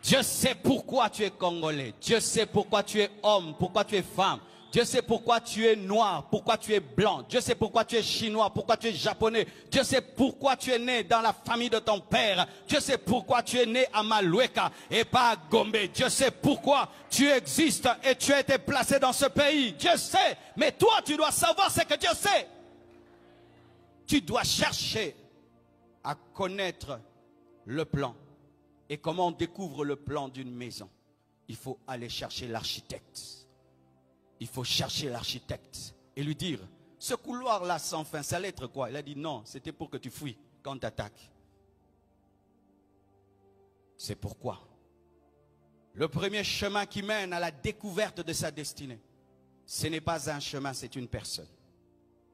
Dieu sait pourquoi tu es Congolais. Dieu sait pourquoi tu es homme, pourquoi tu es femme. Dieu sait pourquoi tu es noir, pourquoi tu es blanc. Dieu sait pourquoi tu es chinois, pourquoi tu es japonais. Dieu sait pourquoi tu es né dans la famille de ton père. Dieu sait pourquoi tu es né à Maloueka et pas à Gombe. Dieu sait pourquoi tu existes et tu as été placé dans ce pays. Dieu sait, mais toi tu dois savoir ce que Dieu sait. Tu dois chercher à connaître le plan. Et comment on découvre le plan d'une maison? Il faut aller chercher l'architecte. Il faut chercher l'architecte et lui dire, ce couloir-là sans fin, ça allait être quoi? Il a dit non, c'était pour que tu fuis quand on t'attaque. C'est pourquoi le premier chemin qui mène à la découverte de sa destinée, ce n'est pas un chemin, c'est une personne.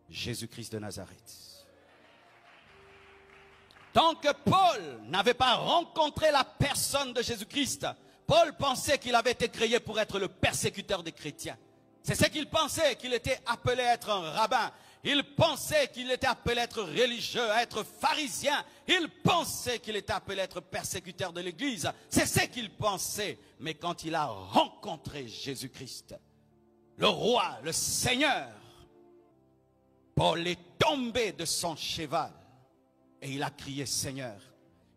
Jésus-Christ de Nazareth. Tant que Paul n'avait pas rencontré la personne de Jésus-Christ, Paul pensait qu'il avait été créé pour être le persécuteur des chrétiens. C'est ce qu'il pensait, qu'il était appelé à être un rabbin. Il pensait qu'il était appelé à être religieux, à être pharisien. Il pensait qu'il était appelé à être persécuteur de l'Église. C'est ce qu'il pensait. Mais quand il a rencontré Jésus-Christ, le roi, le Seigneur, Paul est tombé de son cheval et il a crié Seigneur.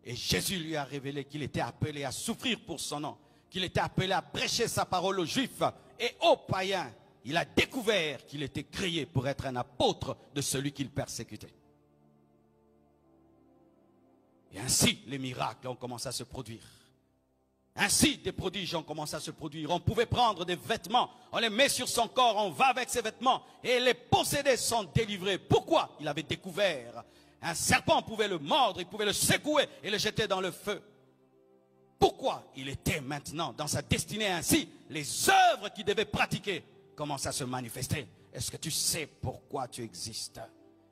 Et Jésus lui a révélé qu'il était appelé à souffrir pour son nom, qu'il était appelé à prêcher sa parole aux Juifs et aux païens. Il a découvert qu'il était créé pour être un apôtre de celui qu'il persécutait. Et ainsi, les miracles ont commencé à se produire. Ainsi, des prodiges ont commencé à se produire. On pouvait prendre des vêtements, on les met sur son corps, on va avec ces vêtements et les possédés sont délivrés. Pourquoi? Il avait découvert. Un serpent pouvait le mordre, il pouvait le secouer et le jeter dans le feu. Pourquoi? Il était maintenant dans sa destinée ainsi. Les œuvres qu'il devait pratiquer commencent à se manifester. Est-ce que tu sais pourquoi tu existes?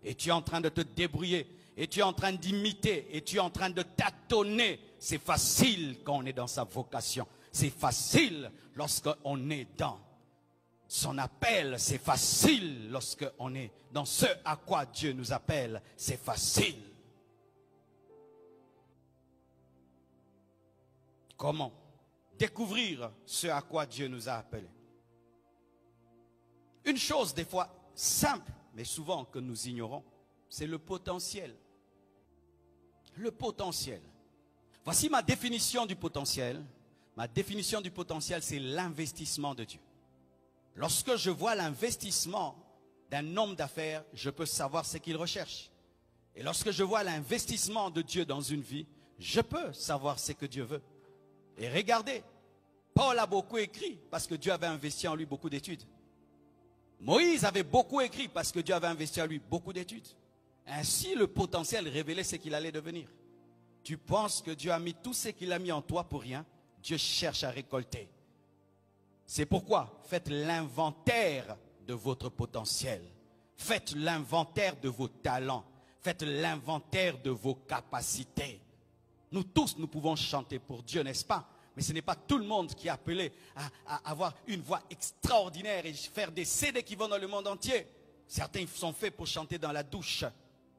Et tu es en train de te débrouiller, et tu es en train d'imiter, et tu es en train de tâtonner. C'est facile quand on est dans sa vocation. C'est facile lorsqu'on est dans son appel. C'est facile lorsqu'on est dans ce à quoi Dieu nous appelle. C'est facile. Comment découvrir ce à quoi Dieu nous a appelés? Une chose des fois simple, mais souvent que nous ignorons, c'est le potentiel. Le potentiel. Voici ma définition du potentiel. Ma définition du potentiel, c'est l'investissement de Dieu. Lorsque je vois l'investissement d'un homme d'affaires, je peux savoir ce qu'il recherche. Et lorsque je vois l'investissement de Dieu dans une vie, je peux savoir ce que Dieu veut. Et regardez, Paul a beaucoup écrit parce que Dieu avait investi en lui beaucoup d'études. Moïse avait beaucoup écrit parce que Dieu avait investi en lui beaucoup d'études. Ainsi, le potentiel révélait ce qu'il allait devenir. Tu penses que Dieu a mis tout ce qu'il a mis en toi pour rien? Dieu cherche à récolter. C'est pourquoi faites l'inventaire de votre potentiel. Faites l'inventaire de vos talents. Faites l'inventaire de vos capacités. Nous tous, nous pouvons chanter pour Dieu, n'est-ce pas? Mais ce n'est pas tout le monde qui est appelé à avoir une voix extraordinaire et faire des CD qui vont dans le monde entier. Certains sont faits pour chanter dans la douche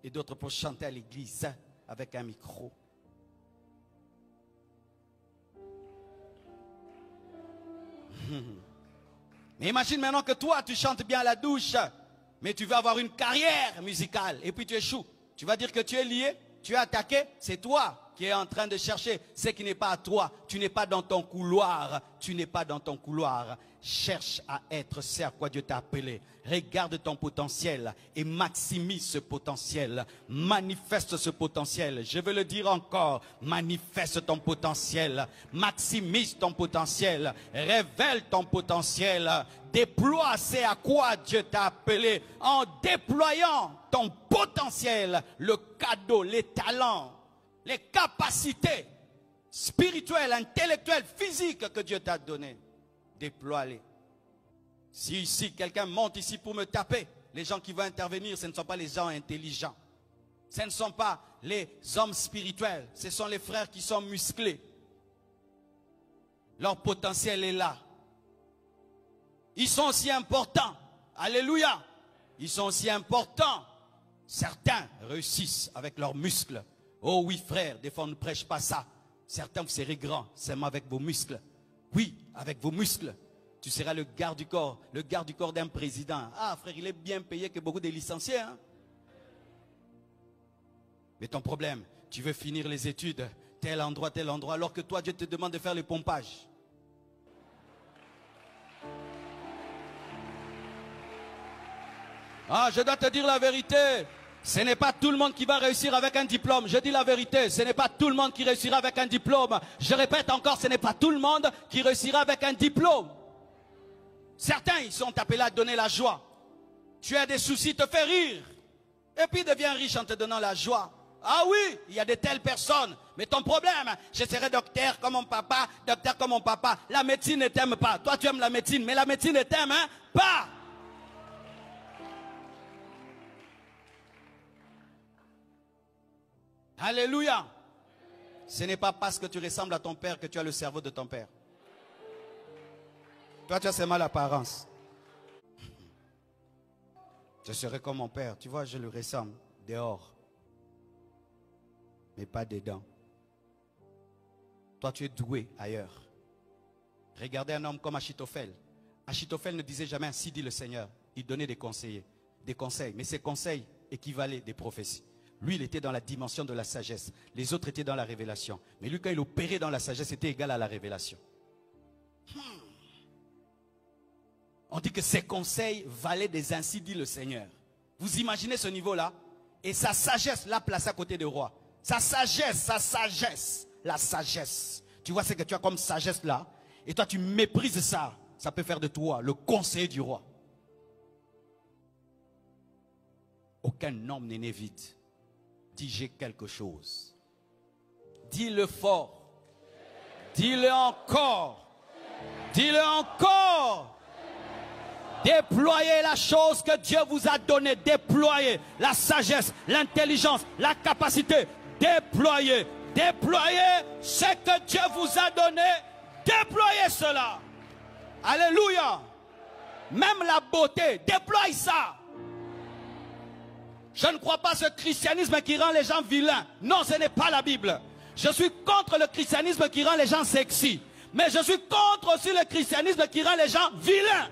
et d'autres pour chanter à l'église avec un micro. Mais imagine maintenant que toi, tu chantes bien à la douche, mais tu veux avoir une carrière musicale et puis tu échoues. Tu vas dire que tu es lié, tu es attaqué, c'est toi qui est en train de chercher ce qui n'est pas à toi. Tu n'es pas dans ton couloir. Tu n'es pas dans ton couloir. Cherche à être ce à quoi Dieu t'a appelé. Regarde ton potentiel et maximise ce potentiel. Manifeste ce potentiel. Je veux le dire encore. Manifeste ton potentiel. Maximise ton potentiel. Révèle ton potentiel. Déploie ce à quoi Dieu t'a appelé. En déployant ton potentiel, le cadeau, les talents, les capacités spirituelles, intellectuelles, physiques que Dieu t'a données, déploie-les. Si ici, quelqu'un monte ici pour me taper, les gens qui vont intervenir, ce ne sont pas les gens intelligents. Ce ne sont pas les hommes spirituels. Ce sont les frères qui sont musclés. Leur potentiel est là. Ils sont aussi importants. Alléluia. Ils sont aussi importants. Certains réussissent avec leurs muscles. Oh oui frère, des fois on ne prêche pas ça. Certains, vous serez grands, seulement avec vos muscles. Oui, avec vos muscles. Tu seras le garde du corps d'un président. Ah, frère, il est bien payé que beaucoup de licenciés. Hein? Mais ton problème, tu veux finir les études, tel endroit, alors que toi, Dieu te demande de faire le pompage. Ah, je dois te dire la vérité. Ce n'est pas tout le monde qui va réussir avec un diplôme. Je dis la vérité, ce n'est pas tout le monde qui réussira avec un diplôme. Je répète encore, ce n'est pas tout le monde qui réussira avec un diplôme. Certains, ils sont appelés à donner la joie. Tu as des soucis, te fais rire. Et puis deviens riche en te donnant la joie. Ah oui, il y a de telles personnes. Mais ton problème, je serai docteur comme mon papa, docteur comme mon papa. La médecine ne t'aime pas. Toi, tu aimes la médecine, mais la médecine ne t'aime pas. Alléluia. Ce n'est pas parce que tu ressembles à ton père que tu as le cerveau de ton père. Toi, tu as seulement l'apparence. Je serai comme mon père. Tu vois, je le ressemble dehors. Mais pas dedans. Toi, tu es doué ailleurs. Regardez un homme comme Achitophel. Achitophel ne disait jamais ainsi dit le Seigneur. Il donnait des conseils. Mais ces conseils équivalaient des prophéties. Lui, il était dans la dimension de la sagesse. Les autres étaient dans la révélation. Mais lui, quand il opérait dans la sagesse, c'était égal à la révélation. On dit que ses conseils valaient des ainsi dit le Seigneur. Vous imaginez ce niveau-là? Et sa sagesse l'a placé à côté du roi. Sa sagesse, la sagesse. Tu vois ce que tu as comme sagesse là? Et toi, tu méprises ça. Ça peut faire de toi le conseiller du roi. Aucun homme n'est né vide. Dis j'ai quelque chose. Dis-le fort. Dis-le encore. Dis-le encore. Déployez la chose que Dieu vous a donnée. Déployez la sagesse, l'intelligence, la capacité. Déployez. Déployez ce que Dieu vous a donné. Déployez cela. Alléluia. Même la beauté, déploie ça. Je ne crois pas à ce christianisme qui rend les gens vilains. Non, ce n'est pas la Bible. Je suis contre le christianisme qui rend les gens sexy. Mais je suis contre aussi le christianisme qui rend les gens vilains.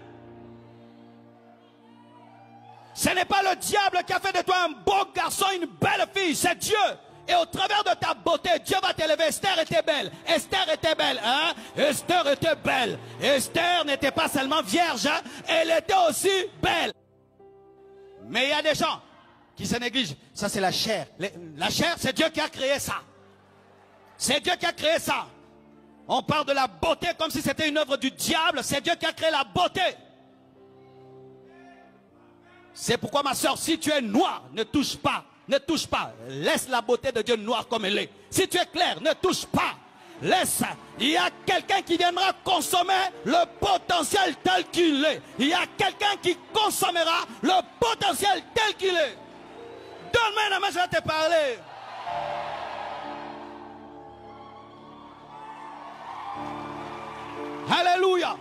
Ce n'est pas le diable qui a fait de toi un beau garçon, une belle fille. C'est Dieu. Et au travers de ta beauté, Dieu va t'élever. Esther était belle. Esther était belle. Hein? Esther était belle. Esther n'était pas seulement vierge. Hein? Elle était aussi belle. Mais il y a des gens qui se négligent. Ça, c'est la chair. La chair, c'est Dieu qui a créé ça. C'est Dieu qui a créé ça. On parle de la beauté comme si c'était une œuvre du diable. C'est Dieu qui a créé la beauté. C'est pourquoi, ma soeur, si tu es noire, ne touche pas. Ne touche pas. Laisse la beauté de Dieu noire comme elle est. Si tu es clair, ne touche pas. Laisse. Il y a quelqu'un qui viendra consommer le potentiel tel qu'il est. Il y a quelqu'un qui consommera le potentiel tel qu'il est. Donne-moi la main, je vais te parler. Alléluia.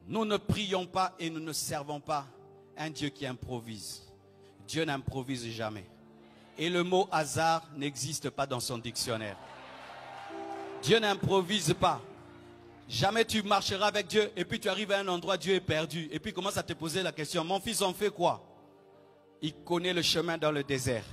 Nous ne prions pas et nous ne servons pas un Dieu qui improvise. Dieu n'improvise jamais. Et le mot hasard n'existe pas dans son dictionnaire. Dieu n'improvise pas. Jamais tu marcheras avec Dieu et puis tu arrives à un endroit, Dieu est perdu. Et puis commence à te poser la question, mon fils, on fait quoi? Il connaît le chemin dans le désert.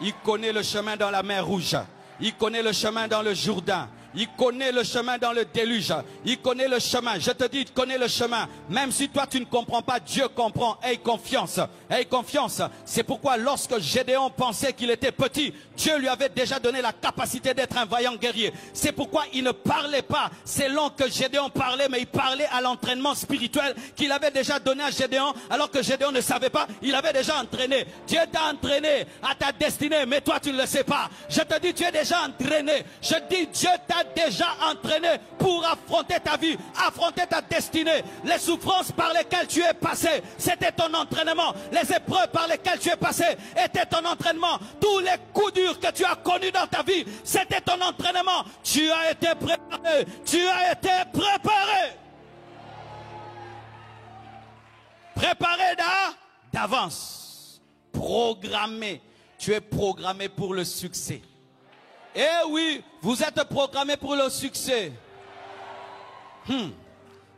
Il connaît le chemin dans la mer Rouge. Il connaît le chemin dans le Jourdain. Il connaît le chemin dans le déluge. Il connaît le chemin. Je te dis, il connaît le chemin. Même si toi tu ne comprends pas, Dieu comprend. Aie confiance. Aie confiance. C'est pourquoi lorsque Gédéon pensait qu'il était petit, Dieu lui avait déjà donné la capacité d'être un vaillant guerrier. C'est pourquoi il ne parlait pas selon que Gédéon parlait, mais il parlait à l'entraînement spirituel qu'il avait déjà donné à Gédéon, alors que Gédéon ne savait pas. Il avait déjà entraîné. Dieu t'a entraîné à ta destinée, mais toi tu ne le sais pas. Je te dis, tu es déjà entraîné. Je dis, Dieu t'a déjà entraîné pour affronter ta vie, affronter ta destinée. Les souffrances par lesquelles tu es passé, c'était ton entraînement. Les épreuves par lesquelles tu es passé étaient ton entraînement. Tous les coups durs que tu as connus dans ta vie, c'était ton entraînement. Tu as été préparé. Tu as été préparé. Préparé d'avance. Programmé. Tu es programmé pour le succès. Eh oui, vous êtes programmés pour le succès.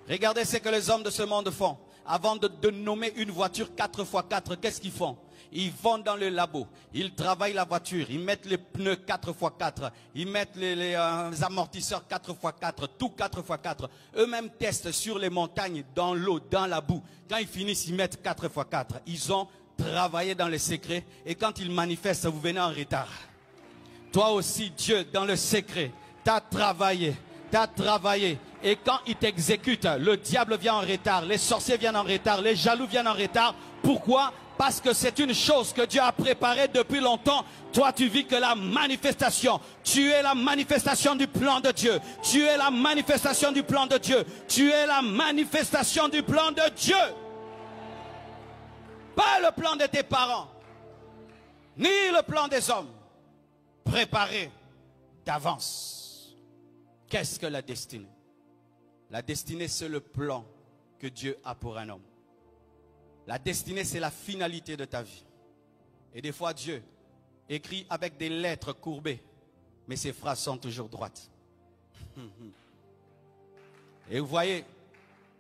Regardez ce que les hommes de ce monde font. Avant de nommer une voiture 4x4, qu'est-ce qu'ils font? Ils vont dans le labo, ils travaillent la voiture, ils mettent les pneus 4x4, ils mettent les amortisseurs 4x4, tout 4x4. Eux-mêmes testent sur les montagnes, dans l'eau, dans la boue. Quand ils finissent, ils mettent 4x4. Ils ont travaillé dans les secrets et quand ils manifestent, vous venez en retard. Toi aussi, Dieu, dans le secret, t'as travaillé. Et quand il t'exécute, le diable vient en retard, les sorciers viennent en retard, les jaloux viennent en retard. Pourquoi? Parce que c'est une chose que Dieu a préparée depuis longtemps. Toi, tu vis que la manifestation. Tu es la manifestation du plan de Dieu. Tu es la manifestation du plan de Dieu. Tu es la manifestation du plan de Dieu. Pas le plan de tes parents, ni le plan des hommes. Préparé d'avance. Qu'est-ce que la destinée? La destinée, c'est le plan que Dieu a pour un homme. La destinée, c'est la finalité de ta vie. Et des fois, Dieu écrit avec des lettres courbées, mais ses phrases sont toujours droites. Et vous voyez,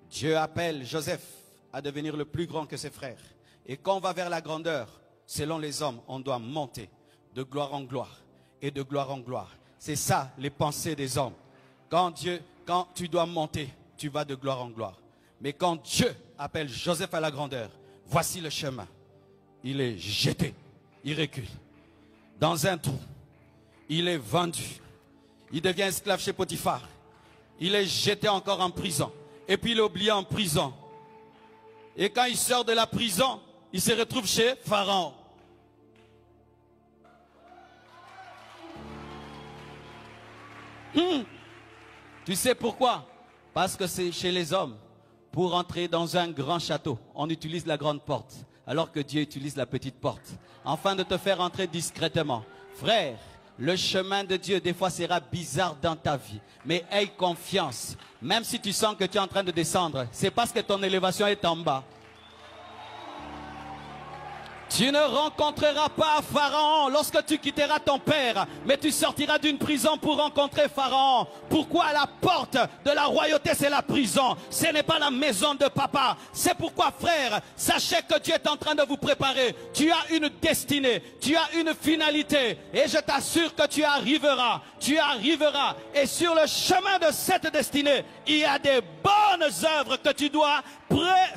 Dieu appelle Joseph à devenir le plus grand que ses frères. Et quand on va vers la grandeur, selon les hommes, on doit monter de gloire en gloire et de gloire en gloire. C'est ça, les pensées des hommes. Quand tu dois monter, tu vas de gloire en gloire. Mais quand Dieu appelle Joseph à la grandeur, voici le chemin. Il est jeté, il recule. Dans un trou, il est vendu. Il devient esclave chez Potiphar. Il est jeté encore en prison. Et puis il est oublié en prison. Et quand il sort de la prison, il se retrouve chez Pharaon. Tu sais pourquoi? Parce que c'est chez les hommes. Pour entrer dans un grand château, on utilise la grande porte, alors que Dieu utilise la petite porte, afin de te faire entrer discrètement. Frère, le chemin de Dieu, des fois, sera bizarre dans ta vie. Mais aie confiance. Même si tu sens que tu es en train de descendre, c'est parce que ton élévation est en bas. Tu ne rencontreras pas Pharaon lorsque tu quitteras ton père, mais tu sortiras d'une prison pour rencontrer Pharaon. Pourquoi la porte de la royauté, c'est la prison? Ce n'est pas la maison de papa. C'est pourquoi, frère, sachez que Dieu est en train de vous préparer. Tu as une destinée, tu as une finalité, et je t'assure que tu arriveras. Tu arriveras. Et sur le chemin de cette destinée, il y a des bonnes œuvres que tu dois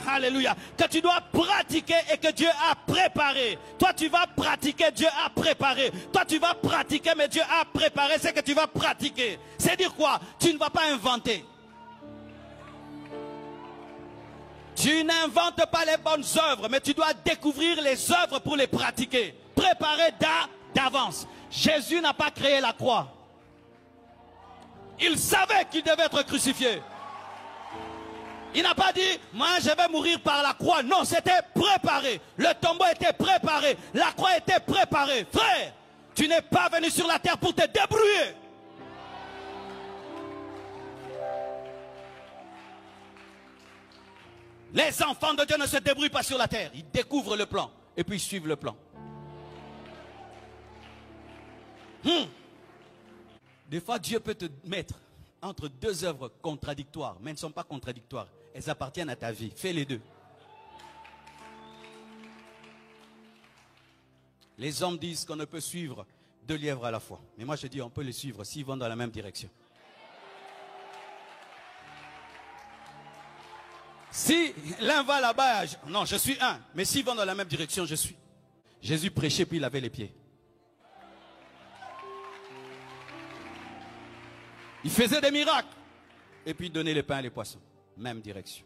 alléluia, que tu dois pratiquer et que Dieu a préparé. Toi tu vas pratiquer, Dieu a préparé. Toi tu vas pratiquer, mais Dieu a préparé ce que tu vas pratiquer. C'est dire quoi? Tu ne vas pas inventer. Tu n'inventes pas les bonnes œuvres, mais tu dois découvrir les œuvres pour les pratiquer. Préparer d'avance. Jésus n'a pas créé la croix. Il savait qu'il devait être crucifié. Il n'a pas dit, moi je vais mourir par la croix. Non, c'était préparé. Le tombeau était préparé. La croix était préparée. Frère, tu n'es pas venu sur la terre pour te débrouiller. Les enfants de Dieu ne se débrouillent pas sur la terre. Ils découvrent le plan et puis ils suivent le plan. Des fois, Dieu peut te mettre entre deux œuvres contradictoires, mais elles ne sont pas contradictoires. Elles appartiennent à ta vie. Fais les deux. Les hommes disent qu'on ne peut suivre deux lièvres à la fois. Mais moi je dis on peut les suivre s'ils vont dans la même direction. Si l'un va là-bas, non, je suis un. Mais s'ils vont dans la même direction, je suis. Jésus prêchait puis il lavait les pieds. Il faisait des miracles. Et puis il donnait les pains et les poissons. Même direction.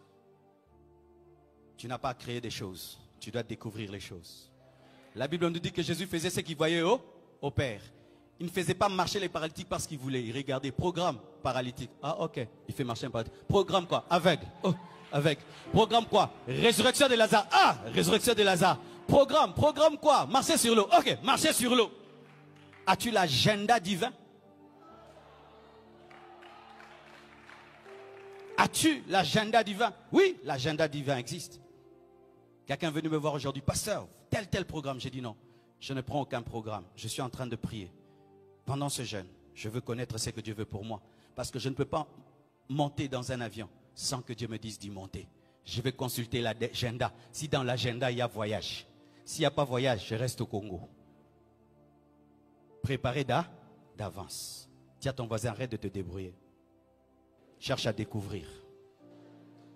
Tu n'as pas créé des choses. Tu dois découvrir les choses. La Bible nous dit que Jésus faisait ce qu'il voyait au Père. Il ne faisait pas marcher les paralytiques parce qu'il voulait. Il regardait, programme paralytique. Ah ok, il fait marcher un paralytique. Programme quoi? Aveugle. Oh, aveugle. Programme quoi? Résurrection de Lazare. Ah, résurrection de Lazare. Programme quoi? Marcher sur l'eau. Ok, marcher sur l'eau. As-tu l'agenda divin? As-tu l'agenda divin? Oui, l'agenda divin existe. Quelqu'un est venu me voir aujourd'hui. Pasteur, tel programme. J'ai dit non, je ne prends aucun programme. Je suis en train de prier. pendant ce jeûne, je veux connaître ce que Dieu veut pour moi. Parce que je ne peux pas monter dans un avion sans que Dieu me dise d'y monter. Je vais consulter l'agenda. Si dans l'agenda, il y a voyage. S'il n'y a pas voyage, je reste au Congo. Préparé d'avance. Dis à ton voisin, arrête de te débrouiller. Cherche à découvrir.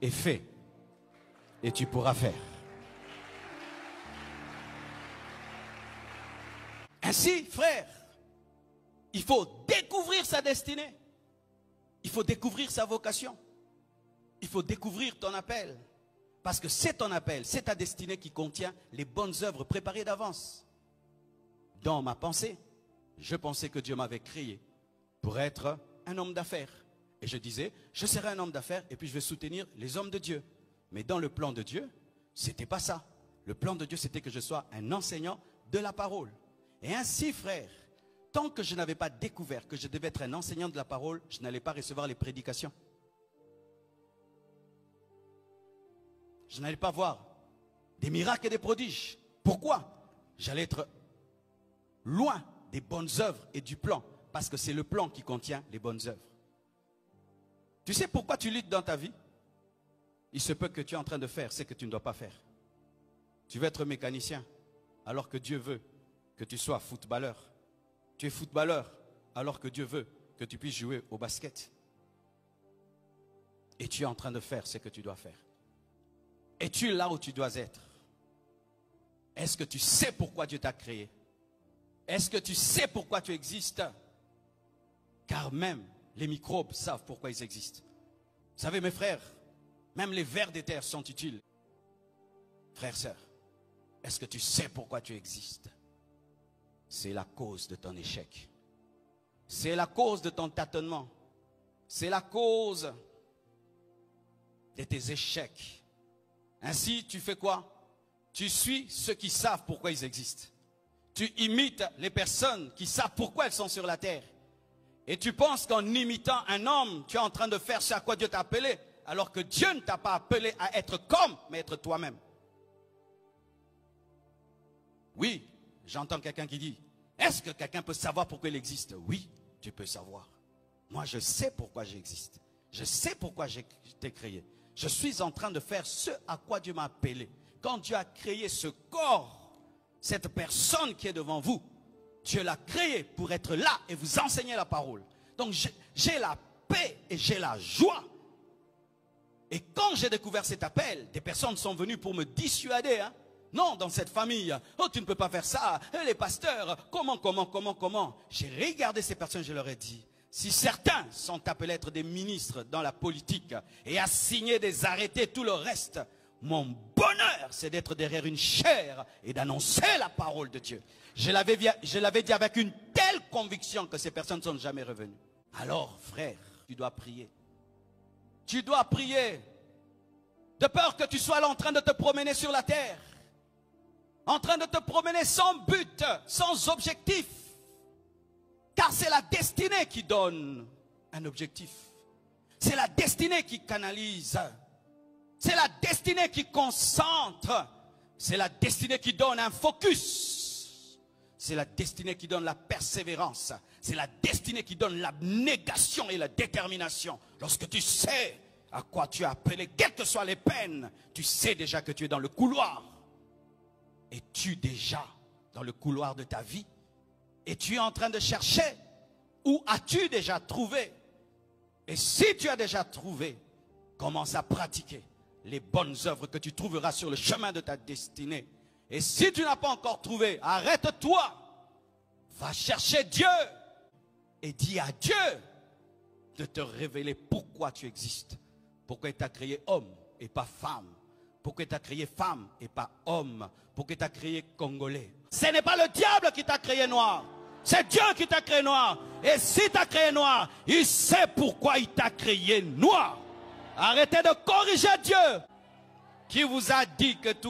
Et fais. Et tu pourras faire. Ainsi, frère, il faut découvrir sa destinée. Il faut découvrir sa vocation. Il faut découvrir ton appel. Parce que c'est ton appel, c'est ta destinée qui contient les bonnes œuvres préparées d'avance. Dans ma pensée, je pensais que Dieu m'avait créé pour être un homme d'affaires. Et je disais, je serai un homme d'affaires et puis je vais soutenir les hommes de Dieu. Mais dans le plan de Dieu, ce n'était pas ça. Le plan de Dieu, c'était que je sois un enseignant de la parole. Et ainsi, frère, tant que je n'avais pas découvert que je devais être un enseignant de la parole, je n'allais pas recevoir les prédications. Je n'allais pas voir des miracles et des prodiges. Pourquoi? J'allais être loin des bonnes œuvres et du plan. Parce que c'est le plan qui contient les bonnes œuvres. Tu sais pourquoi tu luttes dans ta vie? Il se peut que tu es en train de faire ce que tu ne dois pas faire. Tu veux être mécanicien alors que Dieu veut que tu sois footballeur. Tu es footballeur alors que Dieu veut que tu puisses jouer au basket. Et tu es en train de faire ce que tu dois faire. Es-tu là où tu dois être? Est-ce que tu sais pourquoi Dieu t'a créé? Est-ce que tu sais pourquoi tu existes? Car même les microbes savent pourquoi ils existent. Vous savez mes frères, même les vers des terres sont utiles. Frères, sœurs, est-ce que tu sais pourquoi tu existes? C'est la cause de ton échec. C'est la cause de ton tâtonnement. C'est la cause de tes échecs. Ainsi, tu fais quoi? Tu suis ceux qui savent pourquoi ils existent. Tu imites les personnes qui savent pourquoi elles sont sur la terre. Et tu penses qu'en imitant un homme, tu es en train de faire ce à quoi Dieu t'a appelé, alors que Dieu ne t'a pas appelé à être comme, mais être toi-même. Oui, j'entends quelqu'un qui dit, est-ce que quelqu'un peut savoir pourquoi il existe? Oui, tu peux savoir. Moi, je sais pourquoi j'existe. Je sais pourquoi j'ai été créé. Je suis en train de faire ce à quoi Dieu m'a appelé. Quand Dieu a créé ce corps, cette personne qui est devant vous, Dieu l'a créé pour être là et vous enseigner la parole. Donc j'ai la paix et j'ai la joie. Et quand j'ai découvert cet appel, des personnes sont venues pour me dissuader. Hein? Non, dans cette famille, oh tu ne peux pas faire ça. Les pasteurs, comment? J'ai regardé ces personnes, je leur ai dit, si certains sont appelés à être des ministres dans la politique et à signer des arrêtés, tout le reste, mon bonheur, c'est d'être derrière une chaire et d'annoncer la parole de Dieu. Je l'avais dit avec une telle conviction que ces personnes ne sont jamais revenues. Alors, frère, tu dois prier. Tu dois prier. De peur que tu sois là en train de te promener sur la terre. En train de te promener sans but, sans objectif. Car c'est la destinée qui donne un objectif. C'est la destinée qui canalise. C'est la destinée qui concentre. C'est la destinée qui donne un focus. C'est la destinée qui donne la persévérance. C'est la destinée qui donne l'abnégation et la détermination. Lorsque tu sais à quoi tu es appelé, quelles que soient les peines, tu sais déjà que tu es dans le couloir. Es-tu déjà dans le couloir de ta vie? Es-tu en train de chercher? Ou as-tu déjà trouvé? Et si tu as déjà trouvé, commence à pratiquer les bonnes œuvres que tu trouveras sur le chemin de ta destinée. Et si tu n'as pas encore trouvé, arrête-toi. Va chercher Dieu. Et dis à Dieu de te révéler pourquoi tu existes. Pourquoi il t'a créé homme et pas femme. Pourquoi il t'a créé femme et pas homme. Pourquoi il t'a créé congolais. Ce n'est pas le diable qui t'a créé noir. C'est Dieu qui t'a créé noir. Et si t'a créé noir, il sait pourquoi il t'a créé noir. Arrêtez de corriger Dieu qui vous a dit que tout